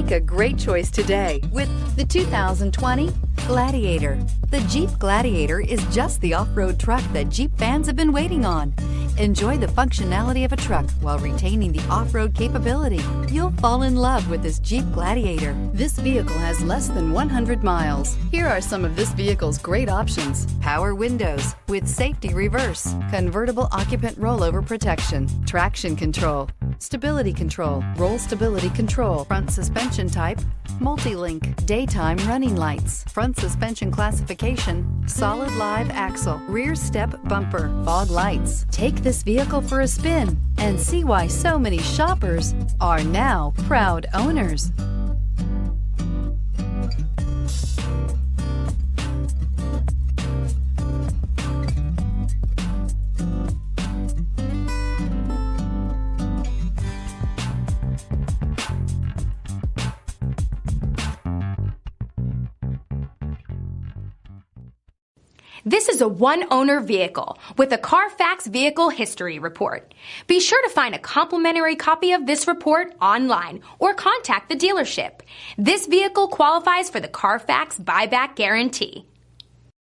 Make a great choice today with the 2020 Gladiator. The Jeep Gladiator is just the off-road truck that Jeep fans have been waiting on. Enjoy the functionality of a truck while retaining the off-road capability. You'll fall in love with this Jeep Gladiator. This vehicle has less than 100 miles. Here are some of this vehicle's great options: power windows with safety reverse, convertible occupant rollover protection, traction control, stability control, roll stability control, front suspension type, multi-link, daytime running lights, front suspension classification, solid live axle, rear step bumper, fog lights. Take this vehicle for a spin and see why so many shoppers are now proud owners. This is a one-owner vehicle with a Carfax Vehicle History Report. Be sure to find a complimentary copy of this report online or contact the dealership. This vehicle qualifies for the Carfax Buyback Guarantee.